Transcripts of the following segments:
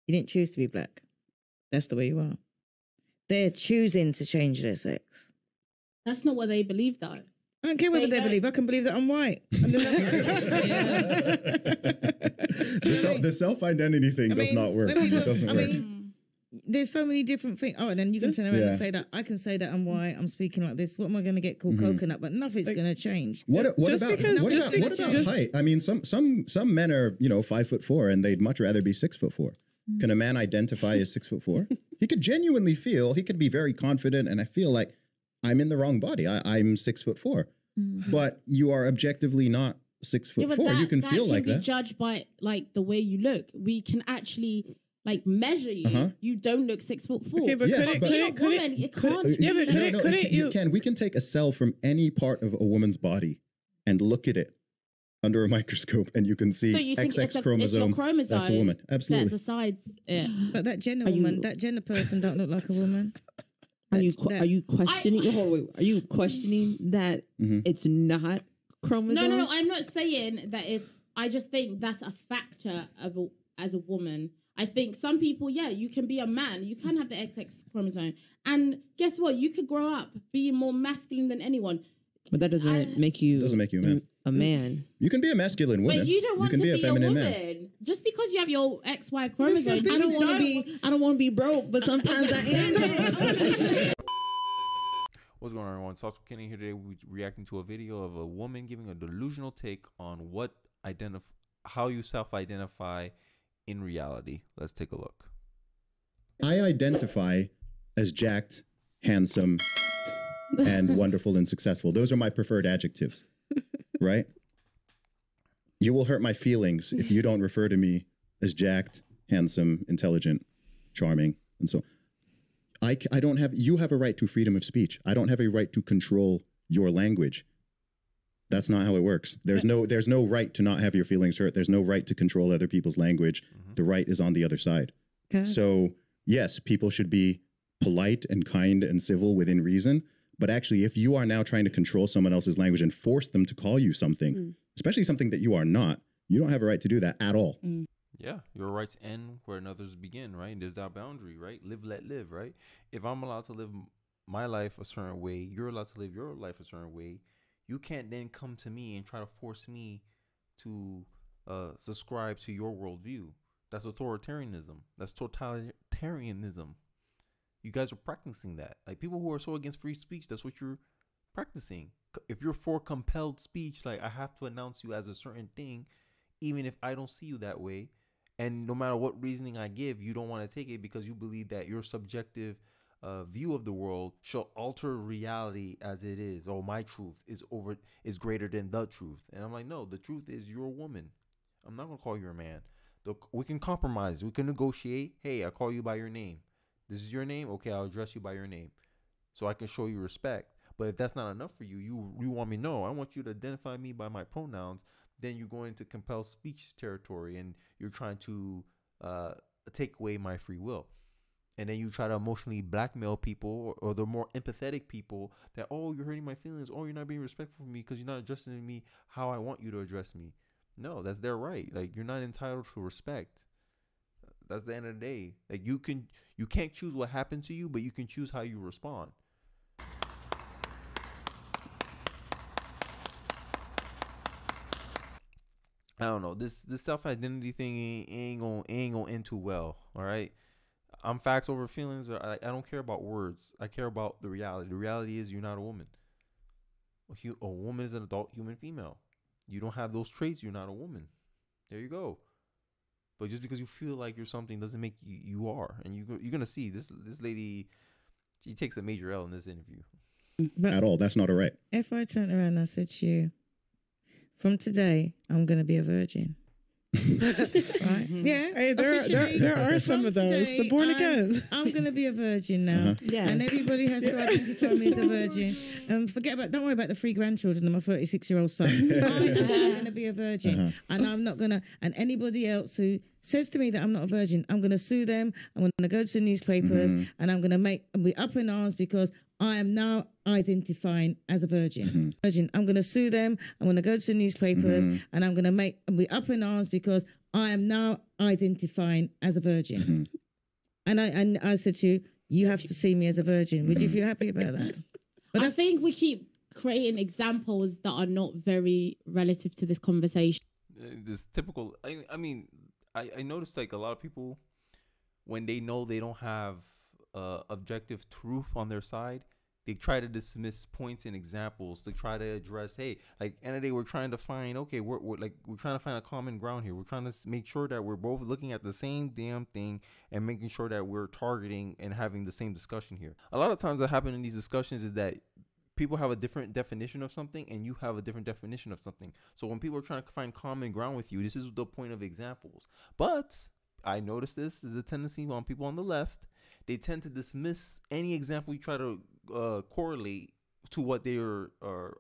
You didn't choose to be black. That's the way you are. They're choosing to change their sex. That's not what they believe, though. I don't care whether they believe. I can believe that I'm white. The self-identity thing does not work. It doesn't work. There's so many different things. Oh, and then you can turn around and say that I can say that I'm white. I'm speaking like this. What am I going to get called coconut? But nothing's going to change. What about height? I mean, some men are 5'4" and they'd much rather be 6'4". Can a man identify as 6'4"? He could genuinely feel. He could be very confident, and I feel like I'm in the wrong body. I'm 6'4", but you are objectively not 6'4". You can feel like that. Can be judged by like the way you look. We can actually like measure you. You don't look 6'4". Okay, but we can take a cell from any part of a woman's body and look at it under a microscope, and you can see XX chromosome. It's your chromosome. That's a woman. Absolutely. That decides it. But that gender that gender person don't look like a woman. Are you questioning? Are you questioning that it's not chromosome? No. I'm not saying that it's. I just think that's a factor as a woman. I think some people, you can be a man. You can have the XX chromosome, and guess what? You could grow up being more masculine than anyone. But that doesn't make you a man. You can be a masculine woman. But you don't want to be a feminine woman. Man. Just because you have your XY chromosome, I don't want to be broke, but sometimes I am. What's going on, everyone? Sauce Kenny here today. We're reacting to a video of a woman giving a delusional take on how you self-identify in reality. Let's take a look. I identify as jacked, handsome, and wonderful and successful. Those are my preferred adjectives, right? You will hurt my feelings if you don't refer to me as jacked, handsome, intelligent, charming, and so I don't have. You have a right to freedom of speech. I don't have a right to control your language. That's not how it works. There's no right to not have your feelings hurt. There's no right to control other people's language. The right is on the other side. Okay. So yes, people should be polite and kind and civil within reason. But actually, if you are now trying to control someone else's language and force them to call you something, especially something that you are not, you don't have a right to do that at all. Yeah, your rights end where others begin, right? There's that boundary, right? Live, let live, right? If I'm allowed to live my life a certain way, you're allowed to live your life a certain way. You can't then come to me and try to force me to subscribe to your worldview. That's authoritarianism. That's totalitarianism. You guys are practicing that. Like people who are so against free speech, that's what you're practicing. If you're for compelled speech, like I have to announce you as a certain thing, even if I don't see you that way. And no matter what reasoning I give, you don't want to take it because you believe that your subjective view of the world shall alter reality as it is. Or my truth is greater than the truth. And I'm like, no, the truth is you're a woman. I'm not going to call you a man. We can compromise. We can negotiate. Hey, I call you by your name. This is your name? Okay, I'll address you by your name so I can show you respect. But if that's not enough for you, you want me, no, I want you to identify me by my pronouns, then you're going to compel speech territory and you're trying to take away my free will. And then you try to emotionally blackmail people or the more empathetic people that, oh, you're hurting my feelings. Oh, you're not being respectful for me because you're not addressing me how I want you to address me. No, that's their right. Like, you're not entitled to respect. That's the end of the day. Like you can't choose what happened to you, but you can choose how you respond. I don't know. This self-identity thing ain't gonna end too well. All right. I'm facts over feelings. I don't care about words. I care about the reality. The reality is you're not a woman. A woman is an adult human female. You don't have those traits. You're not a woman. There you go. But just because you feel like you're something doesn't make you are. And you're going to see this lady, she takes a major L in this interview. But at all. That's not all right. If I turned around and I said to you, from today, I'm going to be a virgin. Right? Yeah. Hey, there are some of those. Today, The born again. I'm going to be a virgin now. Yes. And everybody has to identify me as a virgin. Don't worry about the 3 grandchildren and my 36-year-old son. I am going to be a virgin. And I'm not going to, and anybody else who says to me that I'm not a virgin, I'm going to sue them. I'm going to go to the newspapers and I'm going to be up in arms because I am now identifying as a virgin. I'm going to sue them. I'm going to go to the newspapers and I'm going to be up in arms because I am now identifying as a virgin. And I said to you, you have to see me as a virgin. Would you feel happy about that? But I think we keep creating examples that are not very relative to this conversation. This typical. I mean, I noticed like a lot of people, when they know they don't have objective truth on their side, they try to dismiss points and examples to try to address, hey, like end of the day, we're trying to find, okay, we're trying to find a common ground here. We're trying to make sure that we're both looking at the same damn thing and making sure that we're targeting and having the same discussion here. A lot of times that happen in these discussions is that people have a different definition of something and you have a different definition of something. So when people are trying to find common ground with you, this is the point of examples. But I noticed this is a tendency on people on the left. They tend to dismiss any example you try to correlate to what they are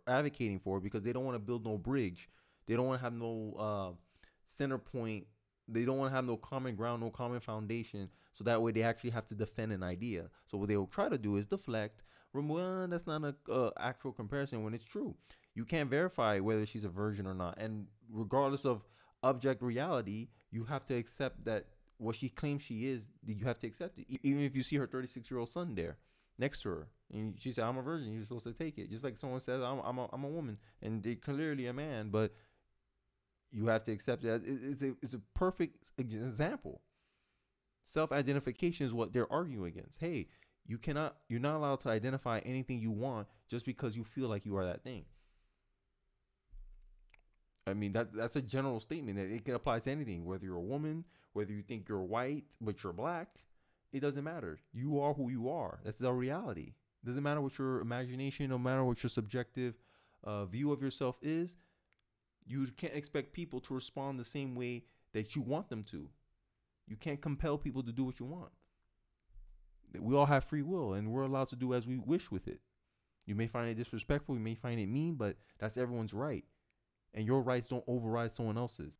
advocating for, because they don't want to build no bridge. They don't want to have no center point. They don't want to have no common ground, no common foundation. So that way they actually have to defend an idea. So what they will try to do is deflect. Remember, that's not an actual comparison when it's true. You can't verify whether she's a virgin or not. And regardless of object reality, you have to accept that what she claims she is, you have to accept it. Even if you see her 36-year-old son there next to her, and she said, I'm a virgin, you're supposed to take it. Just like someone says, I'm a woman, and they're clearly a man, but you have to accept it. It's a perfect example. Self-identification is what they're arguing against. Hey, you're not allowed to identify anything you want just because you feel like you are that thing. I mean, that's a general statement that it can apply to anything, whether you're a woman, whether you think you're white, but you're black, it doesn't matter. You are who you are. That's the reality. It doesn't matter what your imagination, no matter what your subjective view of yourself is. You can't expect people to respond the same way that you want them to. You can't compel people to do what you want. We all have free will, and we're allowed to do as we wish with it. You may find it disrespectful, you may find it mean, but that's everyone's right. And your rights don't override someone else's.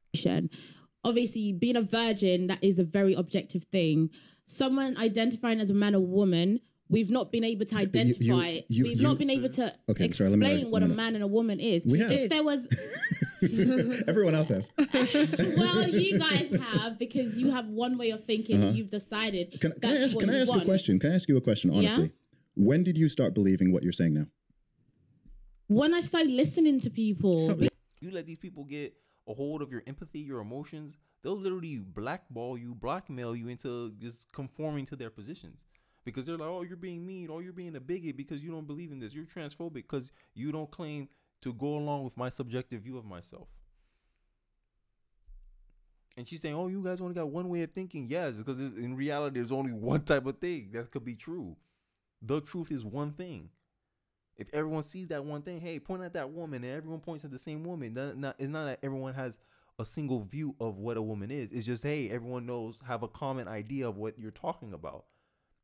Obviously, being a virgin, that is a very objective thing. Someone identifying as a man or woman, we've not been able to identify. We've not been able to explain what a man and a woman is. We have. If there was... Everyone else has. Well, you guys have, because you have one way of thinking and you've decided Can I ask you a question? Can I ask you a question, honestly? Yeah? When did you start believing what you're saying now? When I started listening to people. You let these people get a hold of your empathy, your emotions, they'll literally blackball you, blackmail you into just conforming to their positions. Because they're like, oh, you're being mean, or you're being a bigot because you don't believe in this. You're transphobic because you don't claim to go along with my subjective view of myself. And she's saying, oh, you guys only got one way of thinking. Yes, because in reality, there's only one type of thing that could be true. The truth is one thing. If everyone sees that one thing, hey, point at that woman, and everyone points at the same woman. It's not that everyone has a single view of what a woman is. It's just, hey, everyone have a common idea of what you're talking about.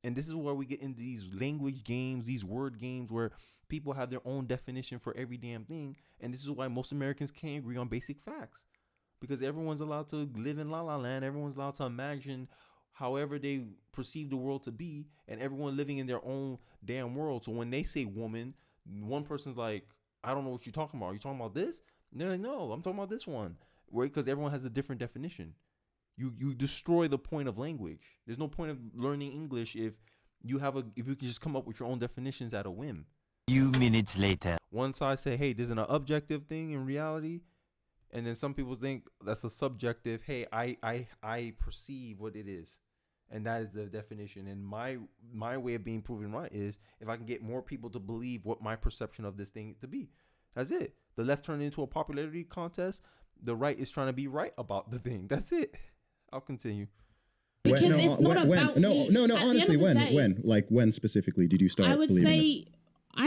And this is where we get into these language games, these word games, where people have their own definition for every damn thing. And this is why most Americans can't agree on basic facts. Because everyone's allowed to live in la la land. Everyone's allowed to imagine however they perceive the world to be, and everyone living in their own damn world. So when they say woman, one person's like, I don't know what you're talking about. Are you talking about this? And they're like, no, I'm talking about this one. Right? Because everyone has a different definition. You destroy the point of language. There's no point of learning English if you can just come up with your own definitions at a whim. Few minutes later. One side say, hey, there's an objective thing in reality. And then some people think that's a subjective, hey, I perceive what it is. And that is the definition. And my way of being proven right is if I can get more people to believe what my perception of this thing to be. That's it. The left turned into a popularity contest. The right is trying to be right about the thing. That's it. I'll continue. Because it's not about me. No. Honestly, when specifically did you start? I would say,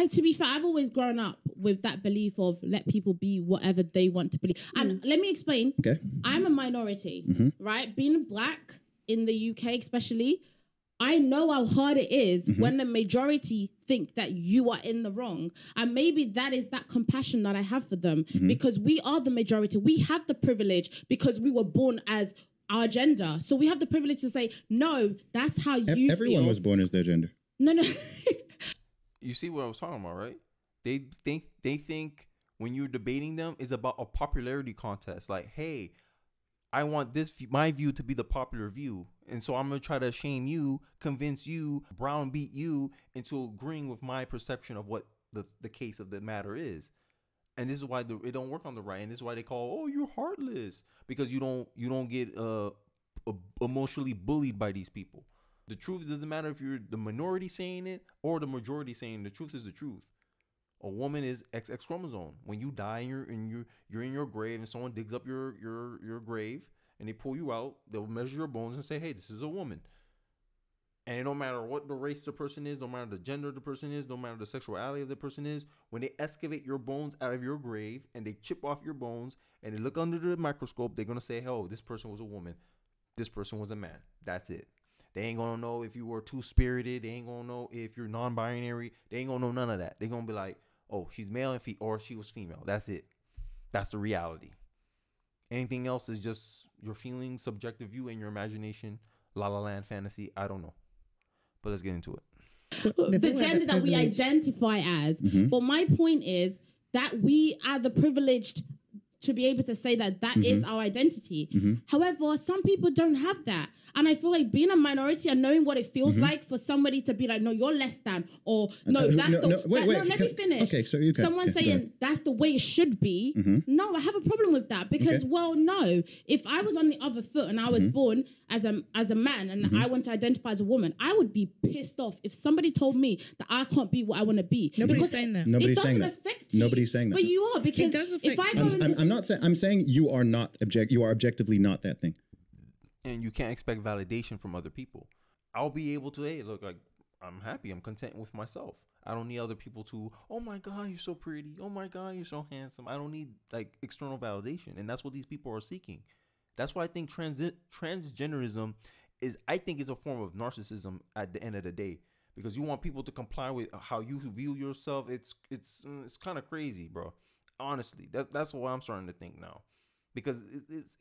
to be fair, I've always grown up with that belief of let people be whatever they want to believe. And let me explain. Okay. I'm a minority, right? Being black in the UK, especially, I know how hard it is when the majority think that you are in the wrong. And maybe that is that compassion that I have for them because we are the majority. We have the privilege because we were born as our gender. So we have the privilege to say, no, that's how you feel. Everyone was born as their gender. No. You see what I was talking about, right? They think when you're debating them, it's about a popularity contest. Like, hey, I want my view to be the popular view. And so I'm going to try to shame you, convince you, browbeat you into agreeing with my perception of what the case of the matter is. And this is why it don't work on the right. And this is why they call, oh, you're heartless, because you don't get emotionally bullied by these people. The truth doesn't matter if you're the minority saying it or the majority saying it. The truth is the truth. A woman is XX chromosome. When you die and you're in your grave and someone digs up your grave and they pull you out, they'll measure your bones and say, hey, this is a woman. And it don't matter what the race the person is, no matter the gender the person is, no matter the sexuality of the person is, when they excavate your bones out of your grave and they chip off your bones and they look under the microscope, they're going to say, oh, this person was a woman. This person was a man. That's it. They ain't going to know if you were two-spirited. They ain't going to know if you're non-binary. They ain't going to know none of that. They're going to be like, oh, she's male and or she was female. That's it. That's the reality. Anything else is just your feelings, subjective view, and your imagination. La La Land fantasy. I don't know. But let's get into it. The gender that we identify as. Mm-hmm. But my point is that we are the privileged to be able to say that is our identity. Mm-hmm. However, some people don't have that. And I feel like being a minority and knowing what it feels like for somebody to be like, no, you're less than, or no, that's wait, let me finish. Okay, so you can. Someone saying that's the way it should be. Mm-hmm. No, I have a problem with that because, well, no, if I was on the other foot and I was born as a man and I want to identify as a woman, I would be pissed off if somebody told me that I can't be what I want to be. Nobody's saying that. Nobody's it doesn't saying that. affect you. Nobody's saying that. But you are, because It does if affect I you. go into I'm not saying. I'm saying you are not you are objectively not that thing. And you can't expect validation from other people. I'll be able to, hey, look, like, I'm happy. I'm content with myself. I don't need other people to, oh my God, you're so pretty. Oh my God, you're so handsome. I don't need like external validation. And that's what these people are seeking. That's why I think transgenderism is a form of narcissism at the end of the day, because you want people to comply with how you view yourself. It's kind of crazy, bro. Honestly, that's what I'm starting to think now. Because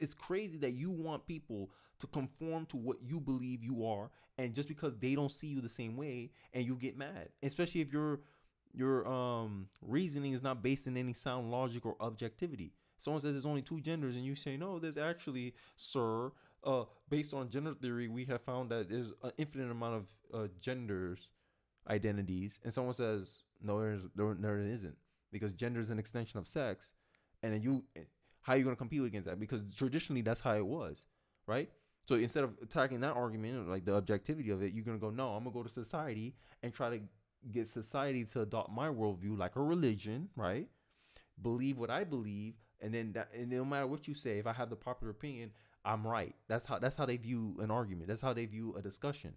it's crazy that you want people to conform to what you believe you are, and just because they don't see you the same way, and you get mad, especially if your reasoning is not based in any sound logic or objectivity. Someone says there's only two genders, and you say no, there's actually, sir, based on gender theory, we have found that there's an infinite amount of genders identities, and someone says no, there isn't, because gender is an extension of sex, and then how are you going to compete against that? Because traditionally, that's how it was, right? So instead of attacking that argument, like the objectivity of it, you're going to go, no, I'm going to go to society and try to get society to adopt my worldview like a religion, right? Believe what I believe. And then no matter what you say, if I have the popular opinion, I'm right. That's how they view an argument. That's how they view a discussion.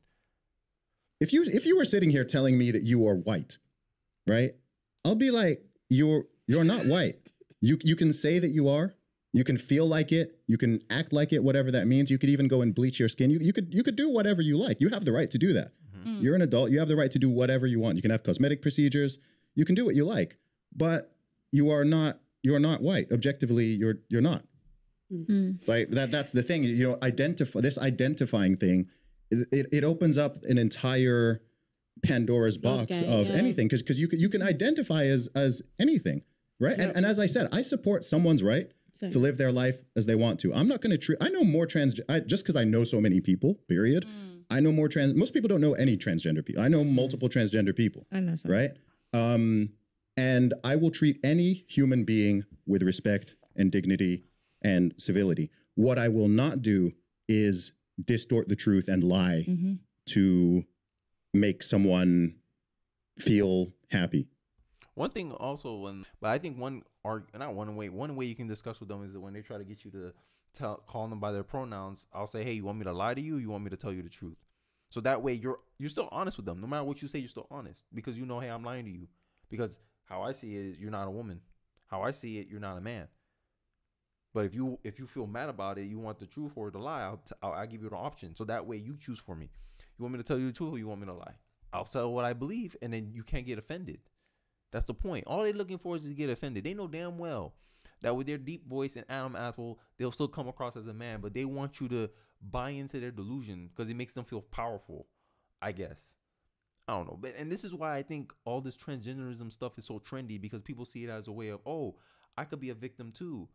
If you were sitting here telling me that you are white, right? I'll be like, you're not white. You can say that you are. You can feel like it. You can act like it, whatever that means. You could even go and bleach your skin. You could do whatever you like. You have the right to do that. Mm-hmm. You're an adult. You have the right to do whatever you want. You can have cosmetic procedures. You can do what you like. But you're not white. Objectively, you're not. Mm-hmm. Like that's the thing. This identifying thing. It opens up an entire Pandora's box of anything, because you can identify as anything. Right. So, and as I said, I support someone's right to live their life as they want to. I'm not going to treat, I know more just because I know so many people, period. I know more most people don't know any transgender people. I know multiple transgender people. I know some. Right. And I will treat any human being with respect and dignity and civility. What I will not do is distort the truth and lie to make someone feel happy. One thing also, but I think one way you can discuss with them is that when they try to get you to call them by their pronouns, I'll say, hey, you want me to lie to you? You want me to tell you the truth? So that way you're still honest with them. No matter what you say, you're still honest, because you know, hey, I'm lying to you. Because how I see it is you're not a woman. How I see it, you're not a man. But if you feel mad about it, you want the truth or the lie, I'll give you the option. So that way you choose for me. You want me to tell you the truth or you want me to lie? I'll tell what I believe, and then you can't get offended. That's the point. All they're looking for is to get offended. They know damn well that with their deep voice and Adam Apple, they'll still come across as a man, but they want you to buy into their delusion because it makes them feel powerful, I guess. I don't know. And this is why I think all this transgenderism stuff is so trendy, because people see it as a way of, oh, I could be a victim too.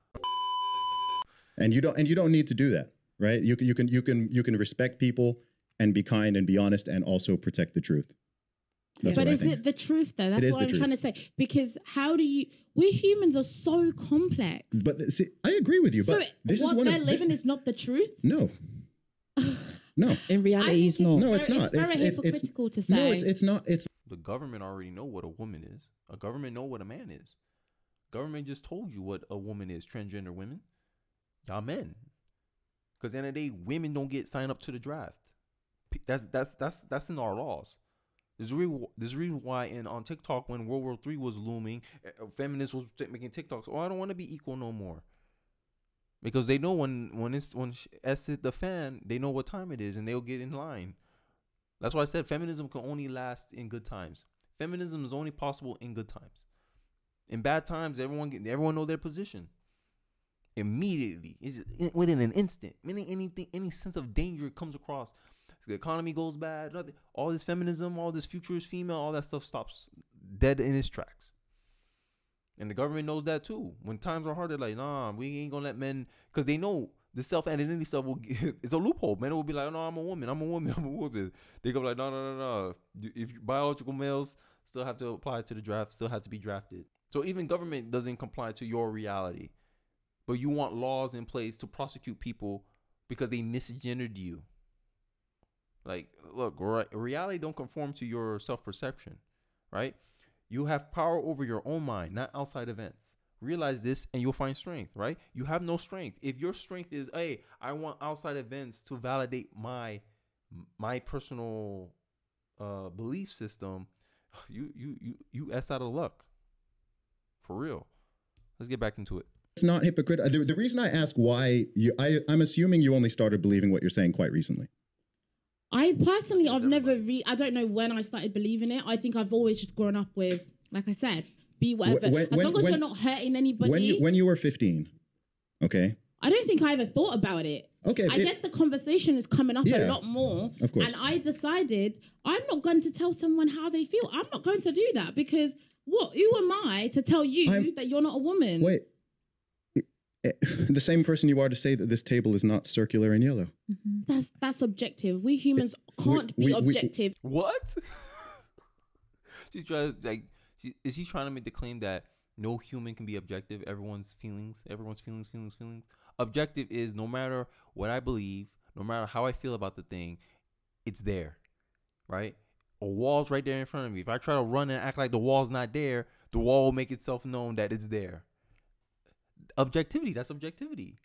And you don't need to do that, right? You can respect people and be kind and be honest and also protect the truth. That's But what I is think. it the truth though? That's is what the I'm trying to say. Because how do you? We humans are so complex. But see, I agree with you. So But this what is one they're of living is not the truth. no, no, In reality, it's not. no. It's not. It's very hypocritical to say. No, it's not. It's The government already know what a woman is. A government know what a man is. Government just told you what a woman is. Transgender women, y'all men. Because at the end of the day, women don't get signed up to the draft. That's in our laws. There's a reason why on TikTok when World War III was looming, feminists was making TikToks. Oh, I don't want to be equal no more. Because they know when S hit the fan, they know what time it is and they'll get in line. That's why I said feminism can only last in good times. Feminism is only possible in good times. In bad times, everyone know their position. Immediately, within an instant, any sense of danger comes across. The economy goes bad. All this feminism, all this futurist female, all that stuff stops dead in its tracks. And the government knows that too. When times are hard, they're like, nah, we ain't gonna let men, because they know the self-identity stuff it's a loophole. Men will be like, no, I'm a woman. They go like, no. If biological males still have to apply to the draft, still have to be drafted. So even government doesn't comply to your reality. But you want laws in place to prosecute people because they misgendered you. Like, look, reality don't conform to your self-perception, right? You have power over your own mind, not outside events. Realize this and you'll find strength, right? You have no strength. If your strength is, hey, I want outside events to validate my personal belief system, you ass out of luck. For real. Let's get back into it. It's not hypocritical. The reason I ask why I'm assuming you only started believing what you're saying quite recently. I personally, I've never I don't know when I started believing it. I think I've always just grown up with, like I said, be whatever. As long as you're not hurting anybody. When you were 15, okay? I don't think I ever thought about it. Okay. I guess the conversation is coming up a lot more. Of course. And I decided I'm not going to tell someone how they feel. I'm not going to do that because who am I to tell you that you're not a woman? Wait. The same person you are to say that this table is not circular and yellow. Mm-hmm. That's objective. We humans can't be objective. What? She's trying to, is he trying to make the claim that no human can be objective? Everyone's feelings. Objective is no matter what I believe, no matter how I feel about the thing, it's there, right? A wall's right there in front of me. If I try to run and act like the wall's not there, the wall will make itself known that it's there. Objectivity, that's objectivity.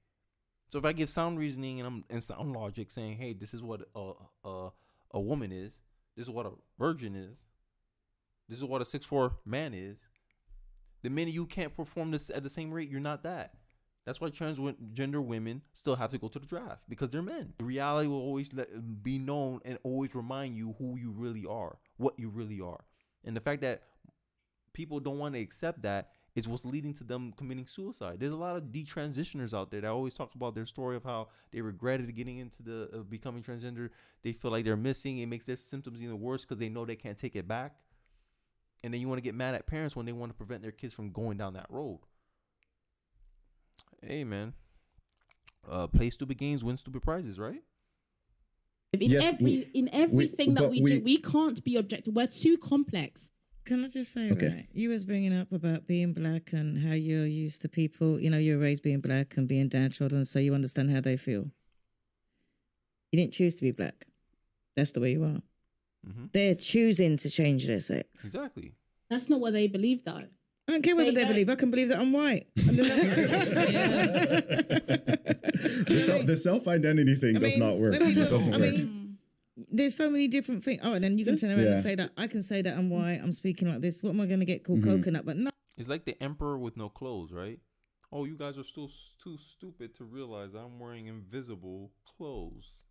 So if I give sound reasoning and sound logic saying, hey, this is what a woman is, this is what a virgin is, this is what a 6'4" man is, the minute you can't perform this at the same rate, you're not that. That's why transgender women still have to go to the draft, because they're men. The reality will always be known and always remind you who you really are, what you really are. And the fact that people don't want to accept that is what's leading to them committing suicide. There's a lot of detransitioners out there that always talk about their story of how they regretted getting into the becoming transgender. They feel like they're missing. It makes their symptoms even worse because they know they can't take it back. And then you want to get mad at parents when they want to prevent their kids from going down that road. Hey, man. Play stupid games, win stupid prizes, right? In everything that we do, we can't be objective. We're too complex. Can I just say, right, you was bringing up about being black and how you're used to people, you're raised being black and being downtrodden, so you understand how they feel. You didn't choose to be black. That's the way you are. Mm-hmm. They're choosing to change their sex. Exactly. That's not what they believe, though. I don't care whether they believe. I can believe that I'm white. The self-identity thing does not work. There's so many different things. Oh, and then you can turn around and say that I can say that I'm white. I'm speaking like this. What am I going to get called coconut? But no. It's like the emperor with no clothes, right? Oh, you guys are still too stupid to realize I'm wearing invisible clothes,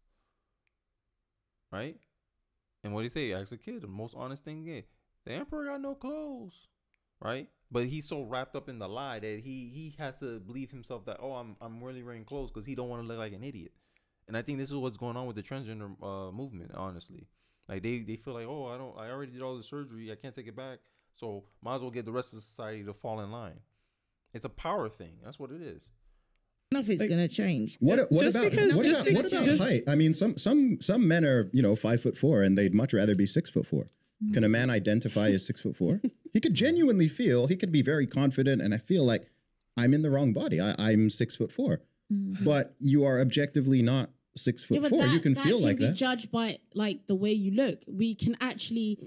right? And what do you say? Ask a kid, the most honest thing is, the emperor got no clothes, right? But he's so wrapped up in the lie that he has to believe himself that, oh, I'm really wearing clothes because he don't want to look like an idiot. And I think this is what's going on with the transgender movement, honestly. Like they feel like, oh, I already did all the surgery. I can't take it back. So might as well get the rest of society to fall in line. It's a power thing. That's what it is. Nothing's going to change. What Just about because- what just about, what because- about just- height? I mean, some men are 5'4" and they'd much rather be 6'4". Can a man identify as 6'4"? He could genuinely feel. He could be very confident, and I feel like I'm in the wrong body. I'm 6'4", but you are objectively not 6'4". You can feel like that. that. Judged by like the way you look. We can actually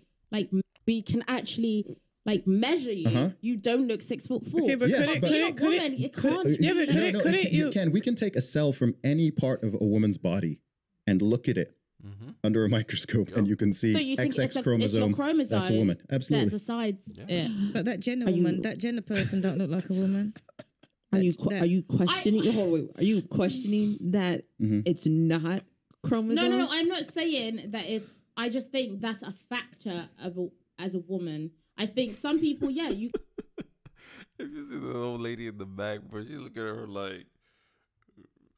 measure you. You don't look 6'4". Okay, but Yes, could but- Being a it, could woman, it, it can't. yeah, but be. couldn't you you? can. We can take a cell from any part of a woman's body and look at it under a microscope, and you can see So you think XX it's your chromosome. chromosome That's a woman. that Absolutely. decides it. But that gender woman, that gender person don't look like a woman. Are you questioning? Hold on, wait. Are you questioning that it's not chromosome? No. I'm not saying that it's. I just think that's a factor as a woman. I think some people, you. If you see the old lady in the back, but she look at her like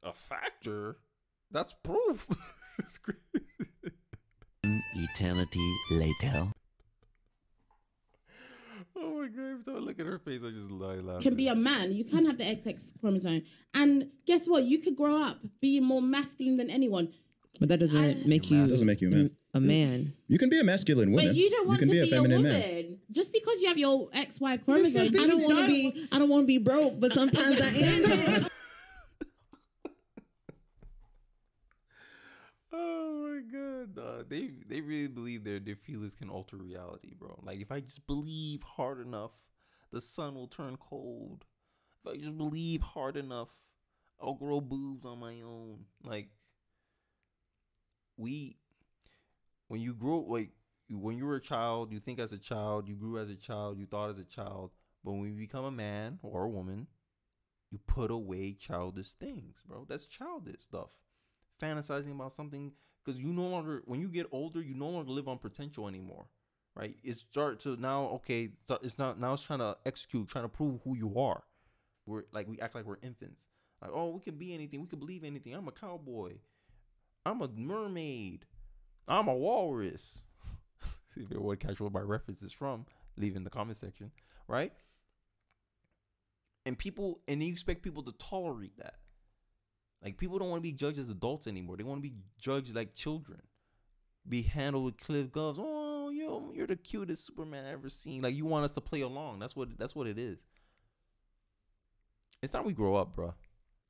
a factor, that's proof. It's crazy. Eternity later. Oh my god! Every time I look at her face, I just laugh. Can be a man. You can have the XX chromosome, and guess what? You could grow up being more masculine than anyone. But that doesn't make you. Doesn't make you a man. A man. You can be a masculine woman. But you don't want can to be be a feminine woman. man. Just because you have your XY chromosome, I don't want to be. I don't want to be broke, but sometimes I am. Oh my god, dog. They really believe their feelings can alter reality, bro. Like if I just believe hard enough, the sun will turn cold. If I just believe hard enough, I'll grow boobs on my own. Like when you grow, like when you were a child, you think as a child, you grew as a child, you thought as a child. But when you become a man or a woman, you put away childish things, bro. That's childish stuff. Fantasizing about something, because you no longer, when you get older, you no longer live on potential anymore, right? It's start to now, okay, it's not, now it's trying to execute, trying to prove who you are. We act like we're infants. Like, oh, we can be anything, we can believe anything. I'm a cowboy, I'm a mermaid, I'm a walrus. See if you want to catch what my reference is from, leave in the comment section, right? And you expect people to tolerate that. Like, people don't want to be judged as adults anymore. They want to be judged like children. Be handled with kid gloves. Oh, you're the cutest Superman I've ever seen. Like, you want us to play along. That's what it is. It's time we grow up, bro.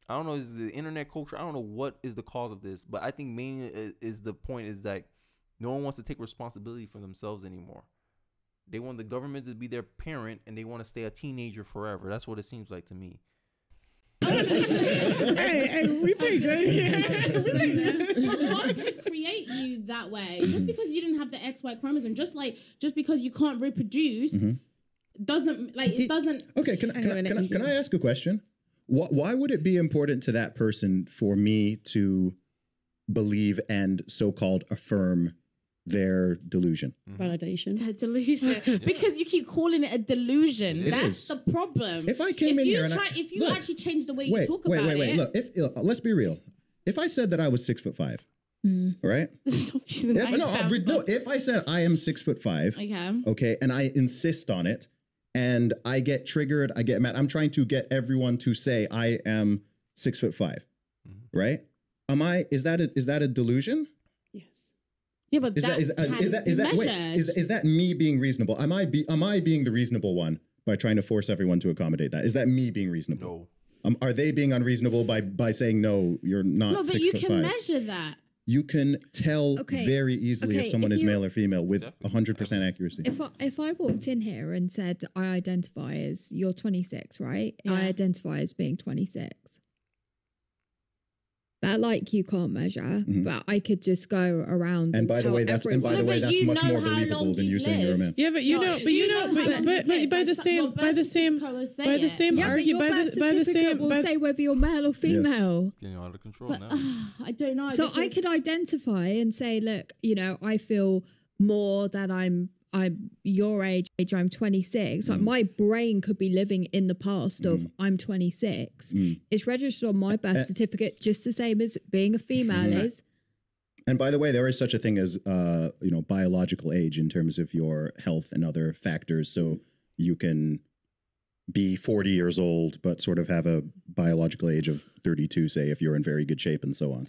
I don't know, is the internet culture, I don't know what is the cause of this, but I think mainly is the point is that no one wants to take responsibility for themselves anymore. They want the government to be their parent, and they want to stay a teenager forever. That's what it seems like to me. Hey, we pretty good here. God didn't create you that way. Just because you didn't have the XY chromosome, just because you can't reproduce, doesn't it doesn't. Okay, can I ask a question? Why would it be important to that person for me to believe and so-called affirm their delusion? Validation. A delusion. Because you keep calling it a delusion. It That's is. the problem. If I came in here and if you actually change the way you wait, talk about it. Look, let's be real. If I said that I was 6'5", right? If I said I am 6'5", okay, and I insist on it, and I get triggered, I get mad. I'm trying to get everyone to say I am 6'5", right? Is that a delusion? Yeah, but Is that me being reasonable? Am I being the reasonable one by trying to force everyone to accommodate that? Is that me being reasonable? No. Are they being unreasonable by saying no? You're not. No, but you can measure that. You can tell very easily if someone is male or female with 100% accuracy. If I walked in here and said I identify as you're 26, right? Yeah. I identify as being 26. That you can't measure, but I could just go around. And by the way, that's much more believable than you saying you're a man. Yeah, but by the same argument, by the same, will say whether you're male or female. Getting out of control now. I don't know. So I could identify and say, look, I feel more that I'm your age, I'm 26. Like my brain could be living in the past of I'm 26. It's registered on my birth certificate just the same as being a female is. And by the way, there is such a thing as biological age in terms of your health and other factors. So you can be 40 years old, but sort of have a biological age of 32, say, if you're in very good shape and so on.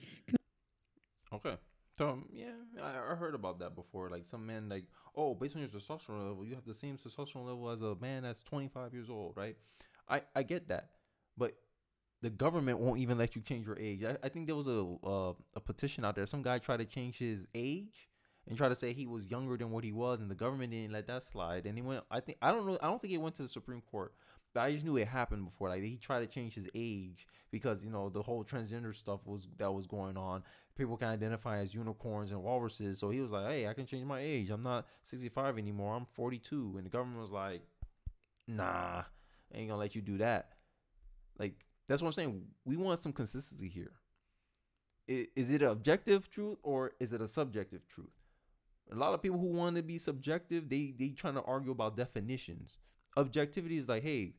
Okay. So, yeah, I heard about that before. Like, some men, like, oh, based on your testosterone level, you have the same testosterone level as a man that's 25 years old, right? I get that. But the government won't even let you change your age. I think there was a petition out there. Some guy tried to change his age and tried to say he was younger than what he was, and the government didn't let that slide. And he went, I don't think it went to the Supreme Court, but I just knew it happened before. Like, he tried to change his age because, you know, the whole transgender stuff was going on. People can identify as unicorns and walruses. So he was like, hey, I can change my age. I'm not 65 anymore. I'm 42. And the government was like, nah, I ain't gonna let you do that. Like, that's what I'm saying. We want some consistency here. Is it an objective truth or is it a subjective truth? A lot of people who want to be subjective, they trying to argue about definitions. Objectivity is like, hey,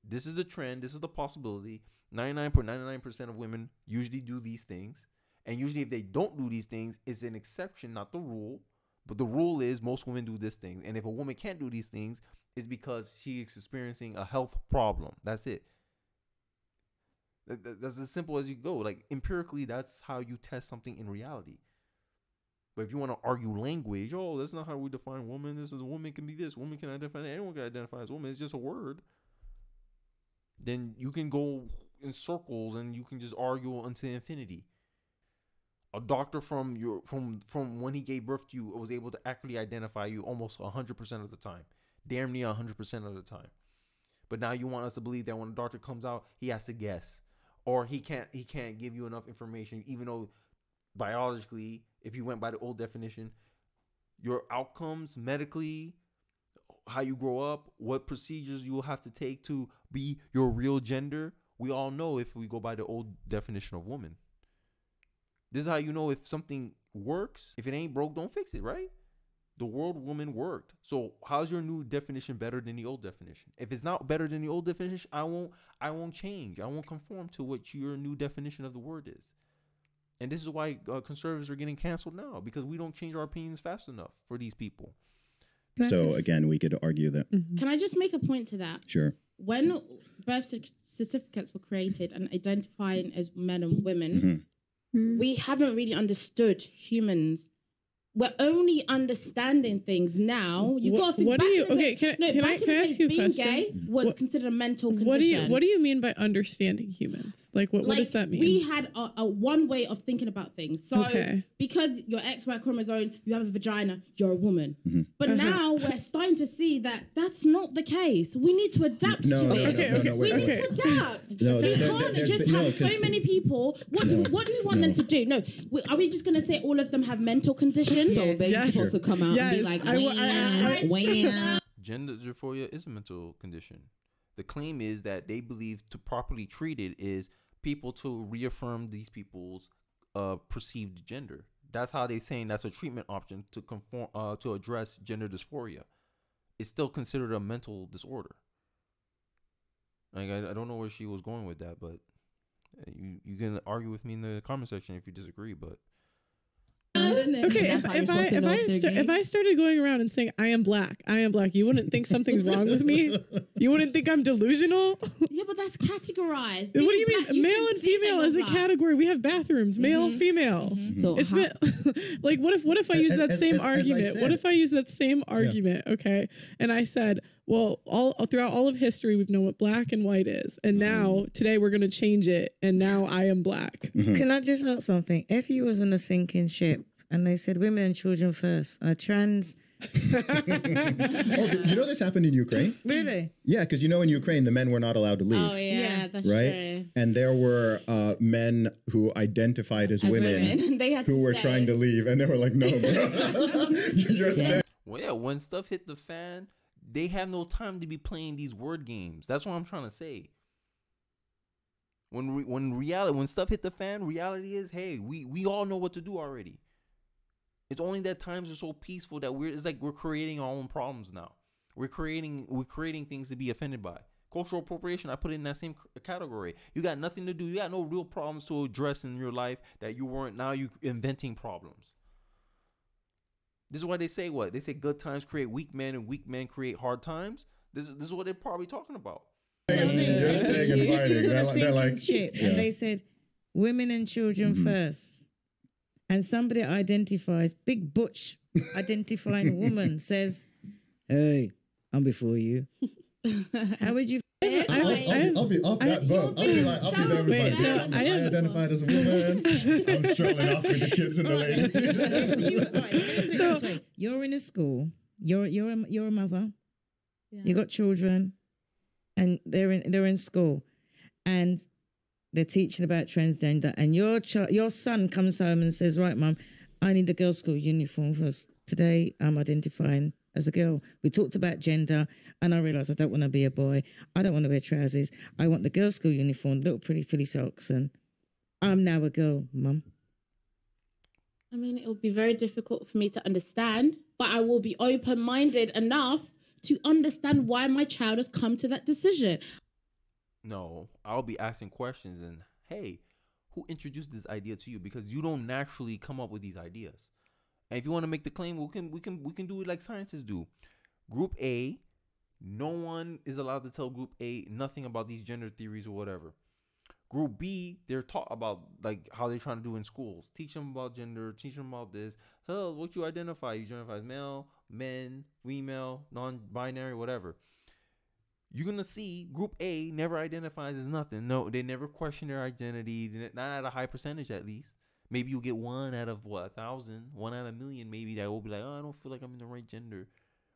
this is the trend. This is the possibility. 99.99% of women usually do these things. And usually if they don't do these things, it's an exception, not the rule. But the rule is most women do this thing. And if a woman can't do these things, it's because she is experiencing a health problem. That's it. That's as simple as you go. Like, empirically, that's how you test something in reality. But if you want to argue language, oh, that's not how we define woman. This is a woman can be this. Woman can identify that. Anyone can identify as woman. It's just a word. Then you can go in circles and you can just argue unto infinity. A doctor from when he gave birth to you was able to accurately identify you almost 100% of the time. Damn near 100% of the time. But now you want us to believe that when a doctor comes out, he has to guess. Or he can't give you enough information, even though biologically, if you went by the old definition, your outcomes medically, how you grow up, what procedures you will have to take to be your real gender, we all know if we go by the old definition of woman. This is how you know if something works. If it ain't broke, don't fix it, right? The word woman worked. So how's your new definition better than the old definition? If it's not better than the old definition, I won't change. I won't conform to what your new definition of the word is. And this is why conservatives are getting canceled now, because we don't change our opinions fast enough for these people. So again, we could argue that. Can I just make a point to that? Sure. When birth certificates were created and identifying as men and women, we haven't really understood humans. We're only understanding things now. You got to think. What do you? Okay, can I ask you a question? Being gay was considered a mental condition. What do you mean by understanding humans? Like, what does that mean? We had a one way of thinking about things. So because you're XY chromosome, you have a vagina, you're a woman. But now we're starting to see that that's not the case. We need to adapt to it. We need to adapt. We can't just have so many people. What do we want them to do? No, are we just going to say all of them have mental conditions? So a baby's supposed to come out and be like, gender dysphoria is a mental condition. The claim is that they believe to properly treat it is people to reaffirm these people's perceived gender. That's how they're saying that's a treatment option to conform to address gender dysphoria. It's still considered a mental disorder. Like, I don't know where she was going with that, but you can argue with me in the comment section if you disagree, but. Okay, if I started going around and saying I am black, you wouldn't think something's wrong with me? You wouldn't think I'm delusional? Yeah, but that's categorized. What do you mean? Male and female is a category. We have bathrooms, male and female. So it's like, what if I use that same argument? What if I use that same argument? Okay, and I said, well, throughout all of history, we've known what black and white is, and now today we're going to change it, and now I am black. Can I just ask something? If you was on a sinking ship and they said women and children first, trans. You know this happened in Ukraine? Really? Yeah, because in Ukraine the men were not allowed to leave. Oh yeah, that's right. True. And there were men who identified as women they had who were trying to leave, and they were like, "No, bro, you're staying." Well, yeah, when stuff hit the fan, they have no time to be playing these word games. That's what I'm trying to say. When stuff hit the fan, reality is, hey, we all know what to do already. It's only that times are so peaceful that it's like we're creating our own problems now. We're creating things to be offended by. Cultural appropriation, I put it in that same category. You got nothing to do. You got no real problems to address in your life that you weren't. Now you inventing problems. This is why they say good times create weak men and weak men create hard times. This is what they're probably talking about. You're staying and It was fighting. on a They're sinking like, ship, and they said women and children first. And somebody identifies, big butch identifying woman says, "Hey, I'm before you." How would you? I'll be off that boat. I'll be there with my kid. I identified as a woman. I'm strolling off with the kids and the ladies. You're in a school. You're a mother. Yeah. You got children, and they're in school, and they're teaching about transgender. And your son comes home and says, "Right, Mum, I need the girls' school uniform first. Today I'm identifying as a girl. We talked about gender, and I realised I don't want to be a boy. I don't want to wear trousers. I want the girls' school uniform, little pretty filly socks, and I'm now a girl, Mum." I mean, it will be very difficult for me to understand, but I will be open-minded enough to understand why my child has come to that decision. No, I'll be asking questions and, hey, who introduced this idea to you? Because you don't naturally come up with these ideas. And if you want to make the claim, we can do it like scientists do. Group A, no one is allowed to tell Group A nothing about these gender theories or whatever. Group B, they're taught about like how they're trying to do in schools. Teach them about gender, teach them about this. Hell, what you identify? You identify as male, men, female, non-binary, whatever. You're going to see Group A never identifies as nothing. No, they never question their identity, not at a high percentage at least. Maybe you'll get 1 out of 1,000, 1 out of 1,000,000 maybe that will be like, oh, I don't feel like I'm in the right gender,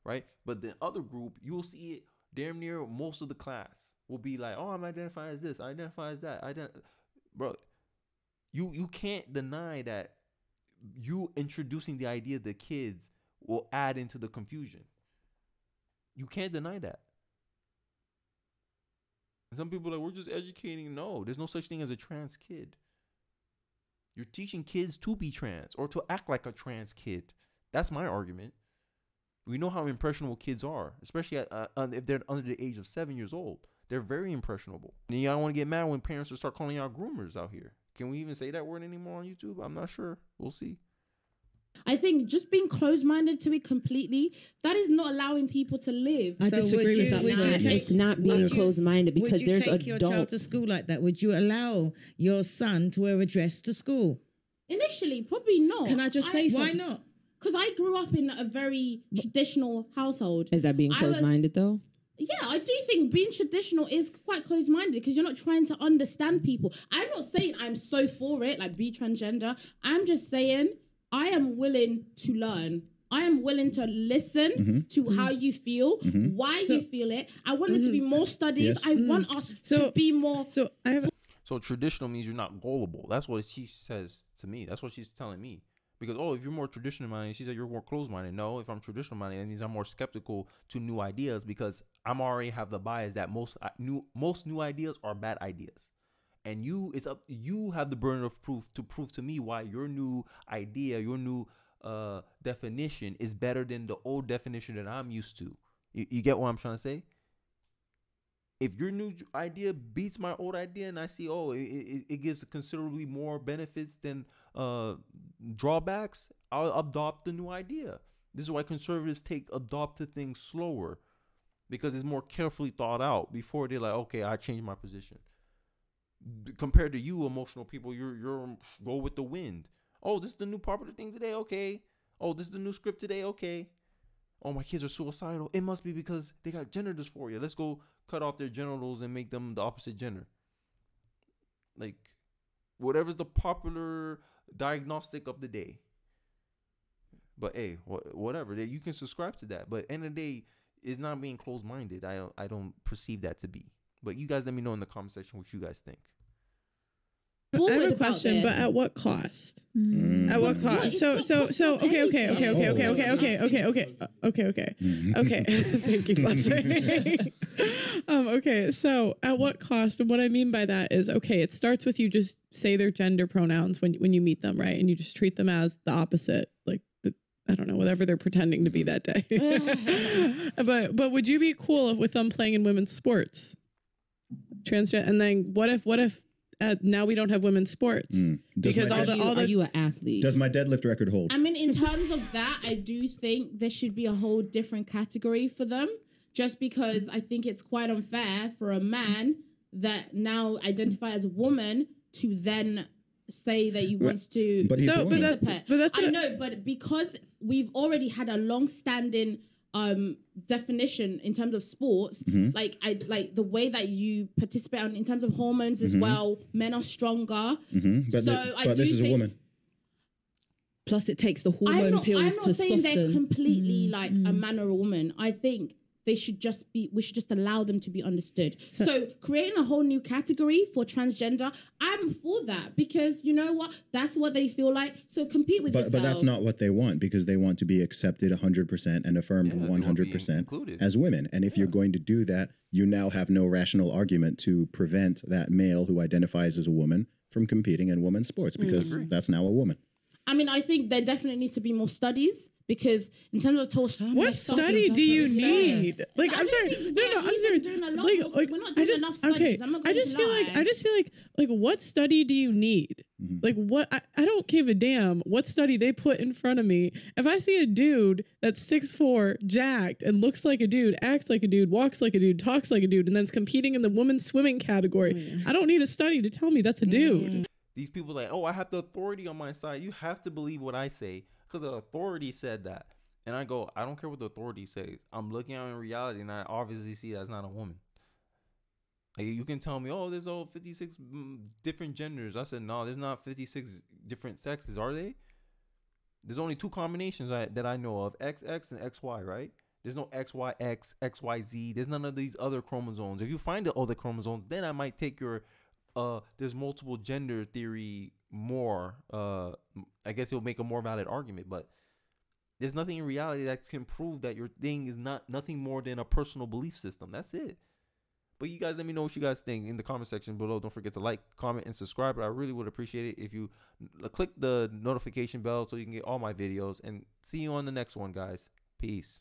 right? But the other group, you'll see it damn near most of the class will be like, oh, I'm identifying as this, I identify as that. Bro, you can't deny that you introducing the idea to kids will add into the confusion. You can't deny that. And some people are like, we're just educating. No, there's no such thing as a trans kid. You're teaching kids to be trans or to act like a trans kid. That's my argument. We know how impressionable kids are, especially if they're under the age of 7 years old. They're very impressionable. And y'all want to get mad when parents will start calling y'all groomers out here. Can we even say that word anymore on YouTube? I'm not sure. We'll see. I think just being closed-minded to it completely, that is not allowing people to live. I disagree with that. It's not being closed-minded because there's adults. Would you take your child to school like that? Would you allow your son to wear a dress to school? Initially, probably not. Can I just say something? Why not? Because I grew up in a very traditional household. Is that being closed-minded though? Yeah, I do think being traditional is quite closed-minded because you're not trying to understand people. I'm not saying I'm so for it, like be transgender. I'm just saying I am willing to learn. I am willing to listen to how you feel, why you feel it. I want it to be more studies. Yes. I want us to be more... So traditional means you're not gullible. That's what she says to me. That's what she's telling me. Because, if you're more traditional minded, she said you're more closed minded. No, if I'm traditional minded, that means I'm more skeptical to new ideas because I'm already have the bias that most new ideas are bad ideas. And you have the burden of proof to me why your new idea, your new definition is better than the old definition that I'm used to. You get what I'm trying to say? If your new idea beats my old idea and I see, it gives considerably more benefits than drawbacks, I'll adopt the new idea. This is why conservatives adopt to things slower because it's more carefully thought out before they're like, okay, I changed my position. Compared to you, emotional people, you're go with the wind. Oh, this is the new popular thing today. Okay. Oh, this is the new script today. Okay. Oh, my kids are suicidal. It must be because they got gender dysphoria. Let's go cut off their genitals and make them the opposite gender. Like, whatever's the popular diagnostic of the day. But hey, whatever. You can subscribe to that. But end of the day, it's not being closed-minded. I don't perceive that to be. But you guys let me know in the comment section what you guys think. I have a question, but at what cost? At what cost? So okay. Thank you, Blessing. Okay, so at what cost? And what I mean by that is, okay, it starts with you just say their gender pronouns when you meet them, right? And you just treat them as the opposite, like I don't know, whatever they're pretending to be that day. But would you be cool with them playing in women's sports? Transgender, and then what if now we don't have women's sports because all the are you an athlete? Does my deadlift record hold? I mean, in terms of that, I do think there should be a whole different category for them, just because I think it's quite unfair for a man that now identify as a woman to then say that he wants to. But I know, but because we've already had a long-standing definition in terms of sports, like the way that you participate in terms of hormones as well. Men are stronger, but this is a woman. Plus, it takes the hormone pills to soften. I'm not saying they're completely like a man or a woman. I think we should just allow them to be understood. So creating a whole new category for transgender, I'm for that, because you know what? That's what they feel like. So compete with yourselves. But that's not what they want, because they want to be accepted 100% and affirmed 100% as women. And if you're going to do that, you now have no rational argument to prevent that male who identifies as a woman from competing in women's sports, because that's now a woman. I mean, I think there definitely needs to be more studies, because in terms of what study do you need? Like, I'm sorry, I'm serious. Like, we're not doing enough studies. I just feel like, what study do you need? Like, what? I don't give a damn what study they put in front of me. If I see a dude that's 6'4", jacked, and looks like a dude, acts like a dude, walks like a dude, talks like a dude, and then's competing in the women's swimming category, I don't need a study to tell me that's a dude. These people like, oh, I have the authority on my side. You have to believe what I say because the authority said that. And I go, I don't care what the authority says. I'm looking out in reality, and I obviously see that's not a woman. Like, you can tell me, oh, there's all 56 different genders. I said, no, there's not 56 different sexes, are they? There's only 2 combinations that I know of, XX and XY, right? There's no XYX, XYZ. There's none of these other chromosomes. If you find the other chromosomes, then I might take your there's multiple gender theory more. I guess it'll make a more valid argument, but there's nothing in reality that can prove that your thing is nothing more than a personal belief system. That's it. But you guys, let me know what you guys think in the comment section below. Don't forget to like, comment, and subscribe. But I really would appreciate it if you click the notification bell so you can get all my videos. And see you on the next one, guys. Peace.